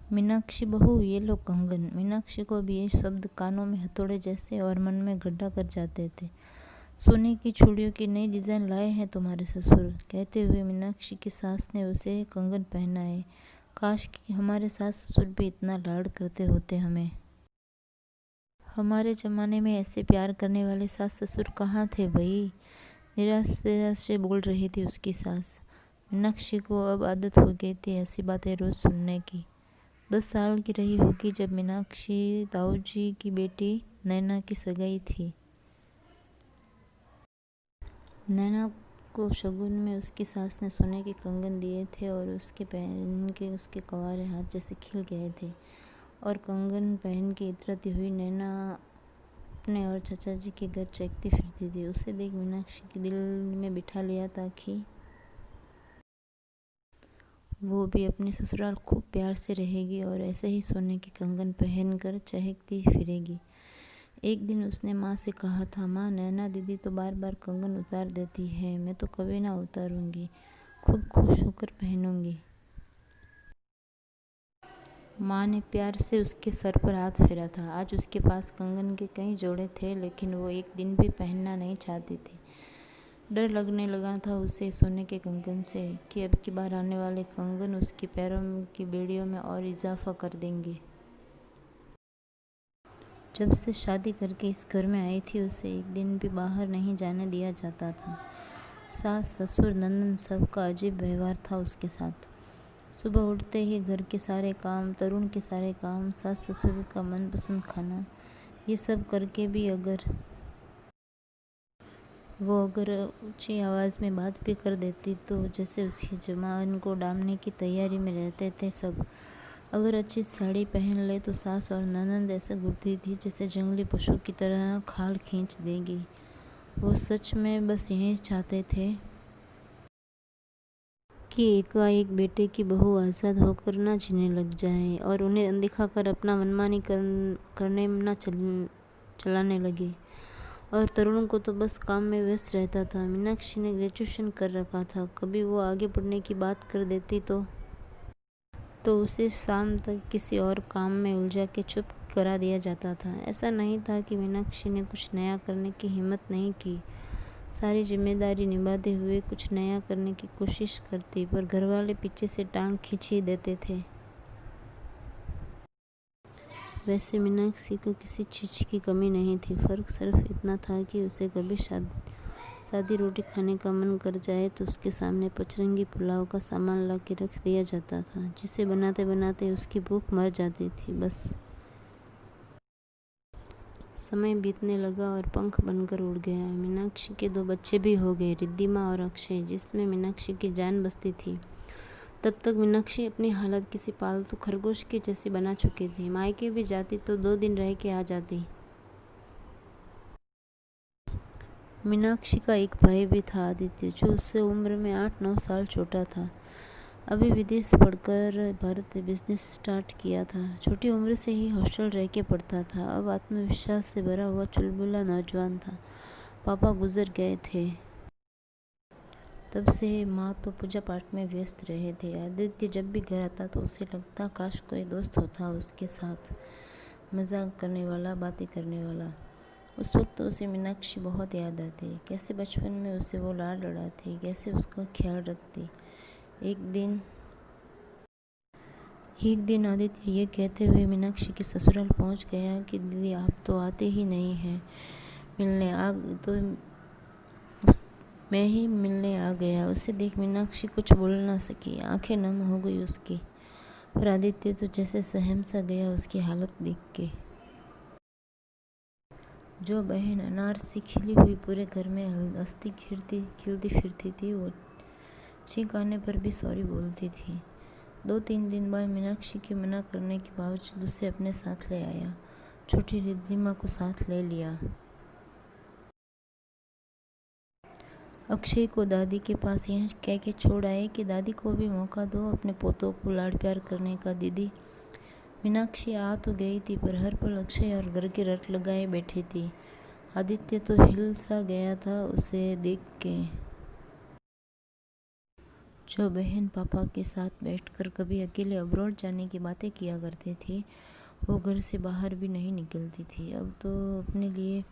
मीनाक्षी बहू ये लो कंगन। मीनाक्षी को भी ये शब्द कानों में हथौड़े जैसे और मन में गड्ढा कर जाते थे। सोने की चूड़ियों की नई डिजाइन लाए हैं तुम्हारे ससुर, कहते हुए मीनाक्षी की सास ने उसे कंगन पहनाए। काश कि हमारे सास ससुर भी इतना लाड करते होते हमें। हमारे जमाने में ऐसे प्यार करने वाले सास ससुर कहाँ थे भई। निराश से बोल रही थी उसकी सास। मीनाक्षी को अब आदत हो गई थी ऐसी बातें रोज सुनने की। 10 साल की रही होगी जब मीनाक्षी ताऊजी की बेटी नैना की सगाई थी। नैना को शगुन में उसकी सास ने सोने के कंगन दिए थे और उसके पहन के उसके कवारे हाथ जैसे खिल गए थे। और कंगन पहन के इतरती हुई नैना अपने और चाचा जी के घर चहकती फिरती थी। उसे देख मीनाक्षी के दिल में बिठा लिया था कि वो भी अपने ससुराल खूब प्यार से रहेगी और ऐसे ही सोने के कंगन पहनकर चहकती फिरेगी। एक दिन उसने माँ से कहा था, माँ नैना दीदी तो बार बार कंगन उतार देती है, मैं तो कभी ना उतारूंगी, खूब खुश होकर पहनूंगी। माँ ने प्यार से उसके सर पर हाथ फेरा था। आज उसके पास कंगन के कई जोड़े थे लेकिन वो एक दिन भी पहनना नहीं चाहती थी। डर लगने लगा था उसे सोने के कंगन से कि अब की बार आने वाले कंगन उसके पैरों की बेड़ियों में और इजाफा कर देंगे। जब से शादी करके इस घर में आई थी उसे एक दिन भी बाहर नहीं जाने दिया जाता था। सास ससुर नंदन सबका अजीब व्यवहार था उसके साथ। सुबह उठते ही घर के सारे काम, तरुण के सारे काम, सास ससुर का मनपसंद खाना, ये सब करके भी अगर ऊंची आवाज़ में बात भी कर देती तो जैसे उसकी जबान को डालने की तैयारी में रहते थे सब। अगर अच्छी साड़ी पहन ले तो सास और ननंद ऐसे घूरती थी जैसे जंगली पशु की तरह खाल खींच देगी। वो सच में बस यही चाहते थे कि एकाएक बेटे की बहू आज़ाद होकर ना जीने लग जाए और उन्हें अनदेखा कर अपना मनमानी करने ना चलाने लगे। और तरुण को तो बस काम में व्यस्त रहता था। मीनाक्षी ने ग्रेजुएशन कर रखा था, कभी वो आगे बढ़ने की बात कर देती तो उसे शाम तक किसी और काम में उलझा के चुप करा दिया जाता था। ऐसा नहीं था कि मीनाक्षी ने कुछ नया करने की हिम्मत नहीं की, सारी जिम्मेदारी निभाते हुए कुछ नया करने की कोशिश करती, पर घरवाले पीछे से टांग खींच ही देते थे। वैसे मीनाक्षी को किसी चीज़ की कमी नहीं थी, फ़र्क सिर्फ इतना था कि उसे कभी सादी रोटी खाने का मन कर जाए तो उसके सामने पचरंगी पुलाव का सामान ला के रख दिया जाता था, जिसे बनाते बनाते उसकी भूख मर जाती थी। बस समय बीतने लगा और पंख बनकर उड़ गया। मीनाक्षी के 2 बच्चे भी हो गए, रिद्धिमा और अक्षय, जिसमें मीनाक्षी की जान बसती थी। तब तक मीनाक्षी अपनी हालत किसी पालतू खरगोश की जैसी बना चुकी थी। मायके भी जाती तो 2 दिन रह के आ जाती। मीनाक्षी का एक भाई भी था, आदित्य, जो उससे उम्र में 8-9 साल छोटा था। अभी विदेश पढ़कर भारत में बिजनेस स्टार्ट किया था। छोटी उम्र से ही हॉस्टल रह के पढ़ता था। अब आत्मविश्वास से भरा हुआ चुलबुला नौजवान था। पापा गुजर गए थे, तब से माँ तो पूजा पाठ में व्यस्त रहे थे। आदित्य जब भी घर आता तो उसे लगता काश कोई दोस्त होता उसके साथ, मजाक करने वाला, बातें करने वाला। उस वक्त तो उसे मीनाक्षी बहुत याद आती, कैसे बचपन में उसे वो लाड लड़ाती, कैसे उसका ख्याल रखती। एक दिन आदित्य ये कहते हुए मीनाक्षी के ससुराल पहुंच गया कि दीदी आप तो आते ही नहीं हैं मिलने, मैं ही मिलने आ गया। उसे देख मीनाक्षी कुछ बोल ना सकी, आंखें नम हो गई उसकी। पर आदित्य तो जैसे सहम सा गया उसकी हालत देख के। जो बहन अनार सी खिली हुई पूरे घर में हंसती खिलती फिरती थी, वो छींक आने पर भी सॉरी बोलती थी। 2-3 दिन बाद मीनाक्षी के मना करने के बावजूद उसे अपने साथ ले आया। छोटी रिद्धिमा को साथ ले लिया। अक्षय को दादी के पास यह कह के छोड़ आए कि दादी को भी मौका दो अपने पोतों को लाड प्यार करने का। दीदी मीनाक्षी आ तो गई थी पर हर पल अक्षय और घर की रट लगाए बैठी थी। आदित्य तो हिल सा गया था उसे देख के। जो बहन पापा के साथ बैठकर कभी अकेले अब्रॉड जाने की बातें किया करती थी, वो घर से बाहर भी नहीं निकलती थी। अब तो अपने लिए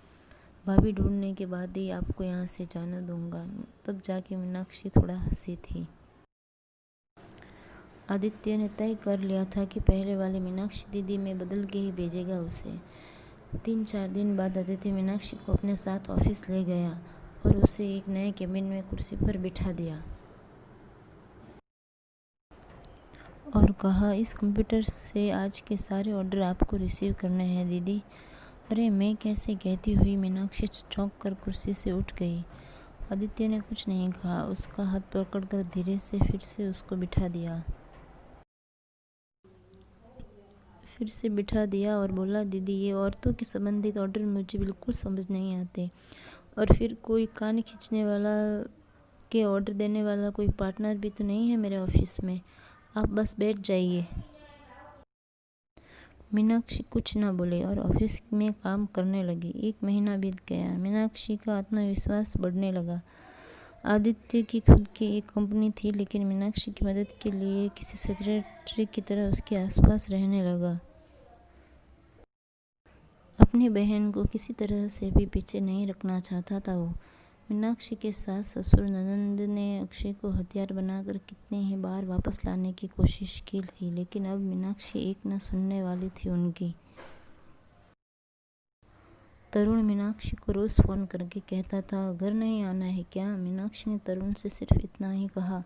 भाभी ढूंढने के बाद ही आपको यहाँ से जाने दूंगा। तब जाके मीनाक्षी थोड़ा हंसी थी। आदित्य ने तय कर लिया था कि पहले वाली मीनाक्षी दीदी में बदल के ही भेजेगा उसे। 3-4 दिन बाद आदित्य मीनाक्षी को अपने साथ ऑफिस ले गया और उसे एक नए केबिन में कुर्सी पर बिठा दिया और कहा, इस कंप्यूटर से आज के सारे ऑर्डर आपको रिसीव करने हैं दीदी। अरे मैं कैसे, कहती हुई मीनाक्षी चौंक कर कुर्सी से उठ गई। आदित्य ने कुछ नहीं कहा, उसका हाथ पकड़कर धीरे से फिर से उसको बिठा दिया और बोला, दीदी ये औरतों के संबंधित ऑर्डर मुझे बिल्कुल समझ नहीं आते। और फिर कोई कान खींचने वाला के ऑर्डर देने वाला कोई पार्टनर भी तो नहीं है मेरे ऑफिस में। आप बस बैठ जाइए। मीनाक्षी कुछ न बोली और ऑफिस में काम करने लगी। 1 महीना बीत गया। मीनाक्षी का आत्मविश्वास बढ़ने लगा। आदित्य की खुद की एक कंपनी थी, लेकिन मीनाक्षी की मदद के लिए किसी सेक्रेटरी की तरह उसके आसपास रहने लगा। अपनी बहन को किसी तरह से भी पीछे नहीं रखना चाहता था वो। मीनाक्षी के सास ससुर ननंद ने अक्षय को हथियार बनाकर कितने ही बार वापस लाने की कोशिश की थी, लेकिन अब मीनाक्षी एक न सुनने वाली थी उनकी। तरुण मीनाक्षी को रोज फोन करके कहता था, घर नहीं आना है क्या? मीनाक्षी ने तरुण से सिर्फ इतना ही कहा,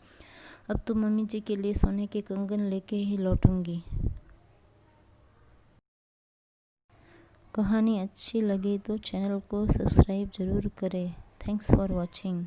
अब तो मम्मी जी के लिए सोने के कंगन लेके ही लौटूंगी। कहानी अच्छी लगे तो चैनल को सब्सक्राइब जरूर करें। Thanks for watching.